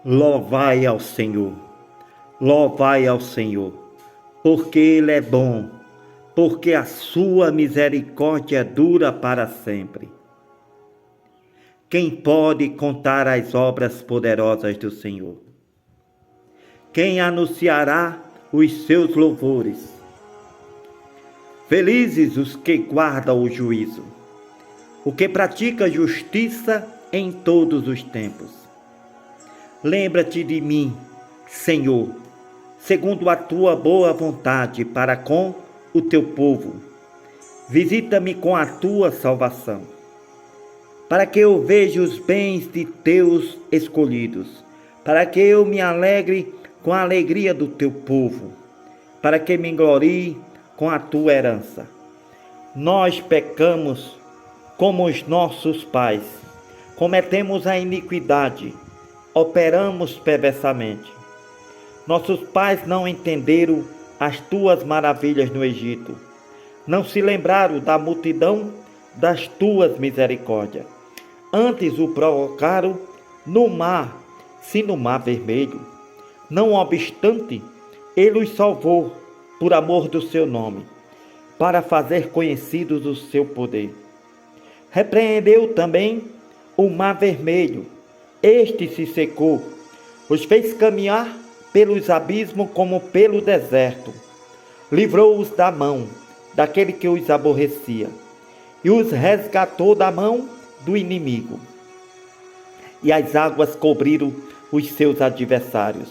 Louvai ao Senhor, porque Ele é bom, porque a sua misericórdia dura para sempre. Quem pode contar as obras poderosas do Senhor? Quem anunciará os seus louvores? Felizes os que guardam o juízo, o que pratica justiça em todos os tempos. Lembra-te de mim, Senhor, segundo a tua boa vontade para com o teu povo. Visita-me com a tua salvação, para que eu veja os bens de teus escolhidos, para que eu me alegre com a alegria do teu povo, para que me glorie com a tua herança. Nós pecamos como os nossos pais, cometemos a iniquidade, operamos perversamente. Nossos pais não entenderam as tuas maravilhas no Egito, não se lembraram da multidão das tuas misericórdias. Antes o provocaram no mar, sim, no mar vermelho. Não obstante, ele os salvou por amor do seu nome, para fazer conhecidos o seu poder. Repreendeu também o mar vermelho, este se secou, os fez caminhar pelos abismos como pelo deserto. Livrou-os da mão daquele que os aborrecia, e os resgatou da mão do inimigo. E as águas cobriram os seus adversários,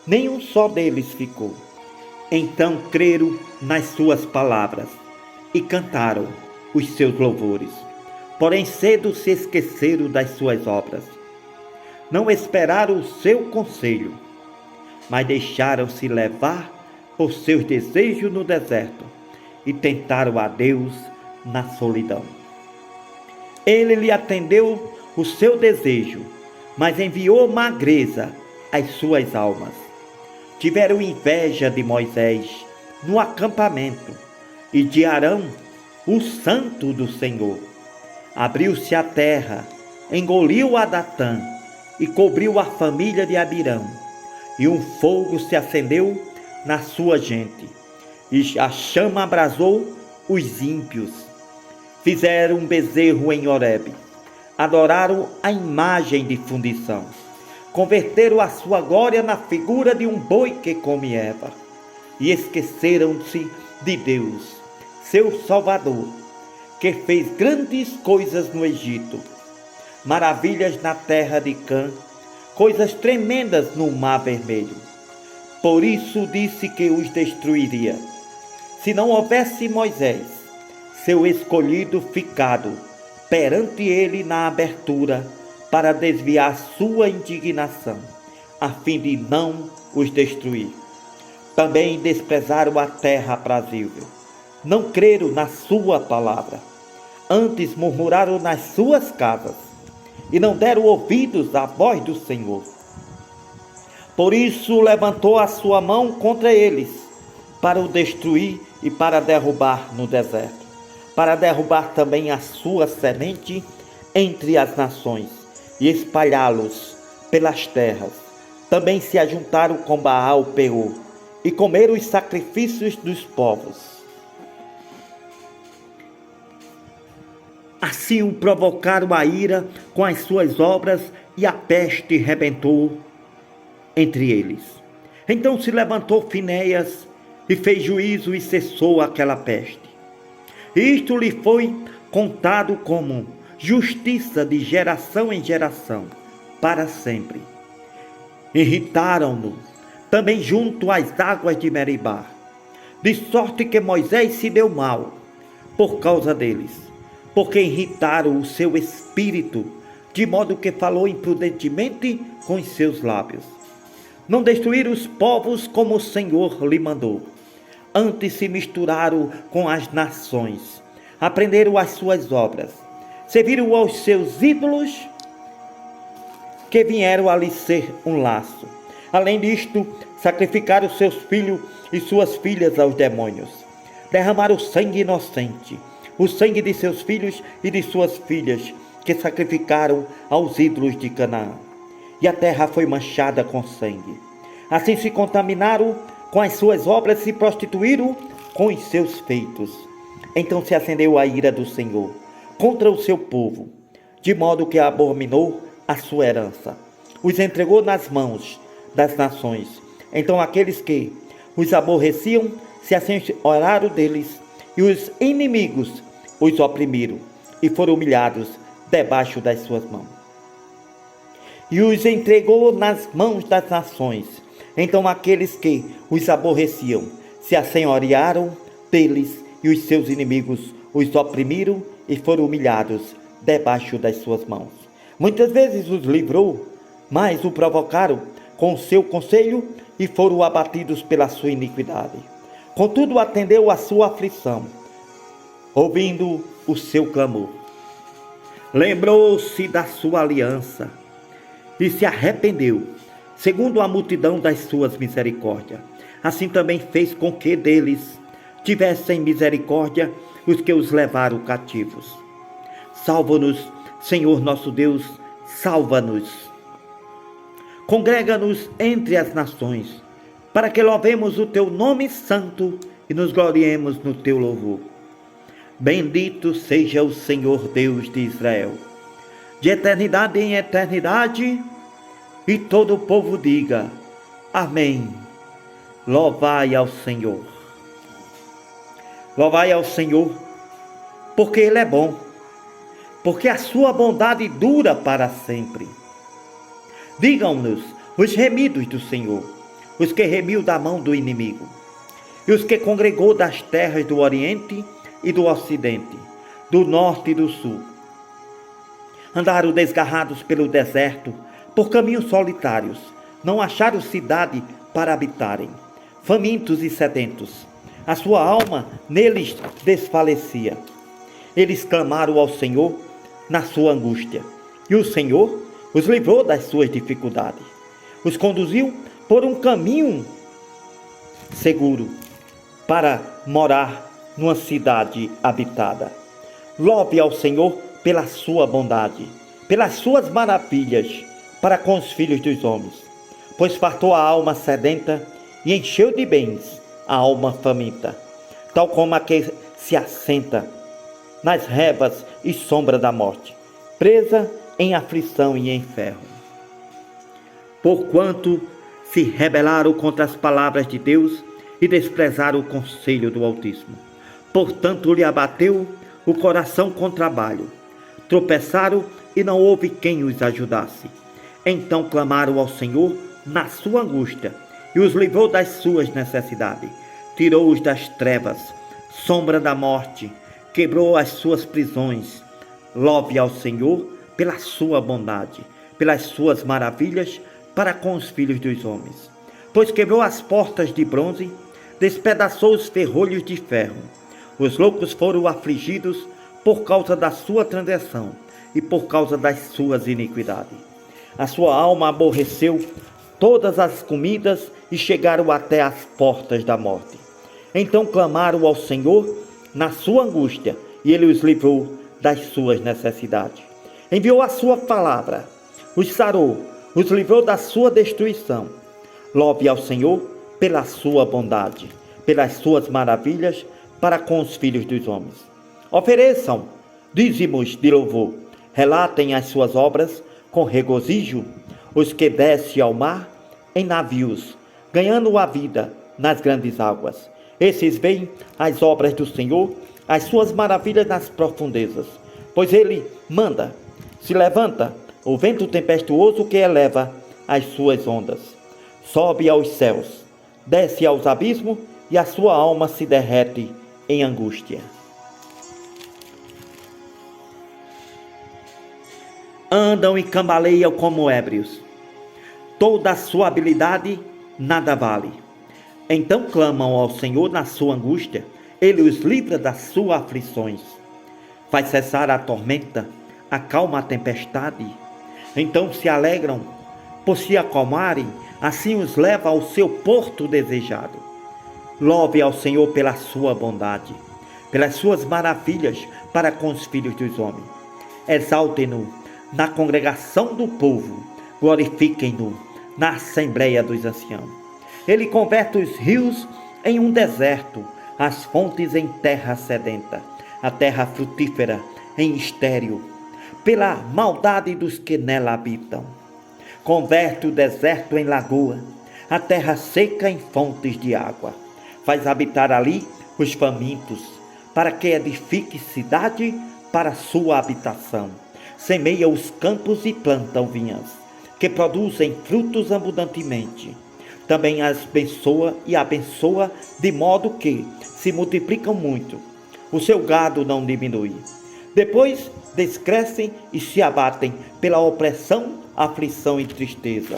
nenhum só deles ficou. Então creram nas suas palavras e cantaram os seus louvores. Porém cedo se esqueceram das suas obras. Não esperaram o seu conselho, mas deixaram-se levar por seus desejos no deserto e tentaram a Deus na solidão. Ele lhe atendeu o seu desejo, mas enviou magreza às suas almas. Tiveram inveja de Moisés no acampamento e de Arão, o santo do Senhor. Abriu-se a terra, engoliu a Datã e cobriu a família de Abirão. E um fogo se acendeu na sua gente, e a chama abrasou os ímpios. Fizeram um bezerro em Horebe, adoraram a imagem de fundição. Converteram a sua glória na figura de um boi que come erva, e esqueceram-se de Deus, seu Salvador, que fez grandes coisas no Egito, maravilhas na terra de Cã, coisas tremendas no mar vermelho. Por isso disse que os destruiria, se não houvesse Moisés, seu escolhido, ficado perante ele na abertura, para desviar sua indignação, a fim de não os destruir. Também desprezaram a terra aprazível, não creram na sua palavra, antes murmuraram nas suas casas, e não deram ouvidos à voz do Senhor. Por isso levantou a sua mão contra eles, para o destruir e para derrubar no deserto, para derrubar também a sua semente entre as nações, e espalhá-los pelas terras. Também se ajuntaram com Baal-peor, e comeram os sacrifícios dos povos. Assim o provocaram a ira com as suas obras, e a peste rebentou entre eles. Então se levantou Finéias, e fez juízo, e cessou aquela peste. Isto lhe foi contado como justiça de geração em geração, para sempre. Irritaram-no também junto às águas de Meribá, de sorte que Moisés se deu mal por causa deles, porque irritaram o seu espírito, de modo que falou imprudentemente com os seus lábios. Não destruíram os povos como o Senhor lhe mandou, antes se misturaram com as nações, aprenderam as suas obras, serviram aos seus ídolos, que vieram a lhe ser um laço. Além disto, sacrificaram seus filhos e suas filhas aos demônios. Derramaram sangue inocente, o sangue de seus filhos e de suas filhas, que sacrificaram aos ídolos de Canaã. e a terra foi manchada com sangue. Assim se contaminaram com as suas obras e se prostituíram com os seus feitos. Então se acendeu a ira do Senhor contra o seu povo, de modo que abominou a sua herança. Os entregou nas mãos das nações. Então aqueles que os aborreciam se assenhoraram deles, e os inimigos os oprimiram e foram humilhados debaixo das suas mãos. E os entregou nas mãos das nações. Então aqueles que os aborreciam se assenhorearam deles, e os seus inimigos os oprimiram e foram humilhados debaixo das suas mãos. Muitas vezes os livrou, mas o provocaram com o seu conselho e foram abatidos pela sua iniquidade. Contudo atendeu a sua aflição, ouvindo o seu clamor. Lembrou-se da sua aliança e se arrependeu, segundo a multidão das suas misericórdias. Assim também fez com que deles tivessem misericórdia os que os levaram cativos. Salva-nos, Senhor nosso Deus, salva-nos. Congrega-nos entre as nações, para que louvemos o teu nome santo e nos gloriemos no teu louvor. Bendito seja o Senhor Deus de Israel, de eternidade em eternidade, e todo o povo diga: Amém. Louvai ao Senhor. Louvai ao Senhor, porque Ele é bom, porque a sua bondade dura para sempre. Digam-nos os remidos do Senhor, os que remiu da mão do inimigo, e os que congregou das terras do Oriente e do Ocidente, do Norte e do Sul. Andaram desgarrados pelo deserto, por caminhos solitários, não acharam cidade para habitarem, famintos e sedentos. A sua alma neles desfalecia. Eles clamaram ao Senhor na sua angústia, e o Senhor os livrou das suas dificuldades. Os conduziu por um caminho seguro para morar numa cidade habitada. Louve ao Senhor pela sua bondade, pelas suas maravilhas para com os filhos dos homens, pois fartou a alma sedenta e encheu de bens a alma faminta, tal como a que se assenta nas revas e sombra da morte, presa em aflição e em ferro. Porquanto se rebelaram contra as palavras de Deus e desprezaram o conselho do Altíssimo. Portanto lhe abateu o coração com trabalho. Tropeçaram e não houve quem os ajudasse. Então clamaram ao Senhor na sua angústia, e os livrou das suas necessidades. Tirou-os das trevas, sombra da morte, quebrou as suas prisões. Louve ao Senhor pela sua bondade, pelas suas maravilhas para com os filhos dos homens. Pois quebrou as portas de bronze, despedaçou os ferrolhos de ferro. Os loucos foram afligidos por causa da sua transgressão e por causa das suas iniquidades. A sua alma aborreceu todas as comidas e chegaram até as portas da morte. Então clamaram ao Senhor na sua angústia, e Ele os livrou das suas necessidades. Enviou a sua palavra, os sarou, os livrou da sua destruição. Louve ao Senhor pela sua bondade, pelas suas maravilhas para com os filhos dos homens. Ofereçam dízimos de louvor, relatem as suas obras com regozijo, os que descem ao mar em navios, ganhando a vida nas grandes águas. Esses veem as obras do Senhor, as suas maravilhas nas profundezas, pois Ele manda, se levanta o vento tempestuoso que eleva as suas ondas. Sobe aos céus, desce aos abismos, e a sua alma se derrete em angústia. Andam e cambaleiam como ébrios. Toda a sua habilidade nada vale. Então clamam ao Senhor na sua angústia, Ele os livra das suas aflições. Faz cessar a tormenta, acalma a tempestade. Então se alegram por se acalmarem, assim os leva ao seu porto desejado. Louve ao Senhor pela sua bondade, pelas suas maravilhas para com os filhos dos homens. Exalte-no na congregação do povo, glorifiquem-no na Assembleia dos Anciãos. Ele converte os rios em um deserto, as fontes em terra sedenta, a terra frutífera em estéril, pela maldade dos que nela habitam. Converte o deserto em lagoa, a terra seca em fontes de água. Faz habitar ali os famintos, para que edifique cidade para sua habitação. Semeia os campos e planta vinhas, que produzem frutos abundantemente. Também as abençoa e abençoa, de modo que se multiplicam muito. O seu gado não diminui. Depois descrescem e se abatem pela opressão, aflição e tristeza.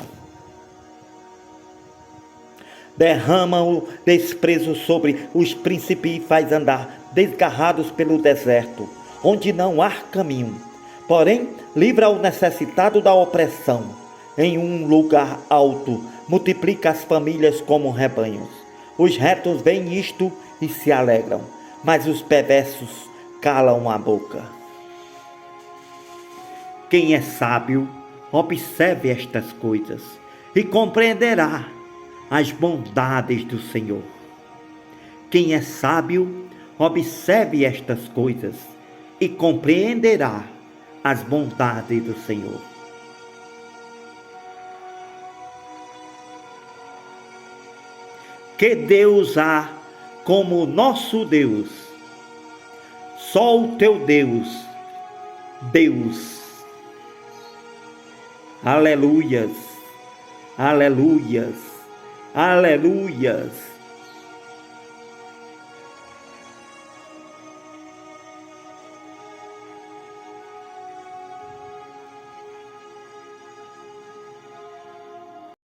Derrama o desprezo sobre os príncipes e faz andar desgarrados pelo deserto, onde não há caminho. Porém, livra o necessitado da opressão. Em um lugar alto, multiplica as famílias como rebanhos. Os retos veem isto e se alegram, mas os perversos calam a boca. Quem é sábio, observe estas coisas e compreenderá as bondades do Senhor. Quem é sábio, observe estas coisas e compreenderá as bondades do Senhor. Que Deus há como nosso Deus? Só o teu Deus, Deus. Aleluias, aleluias, aleluias.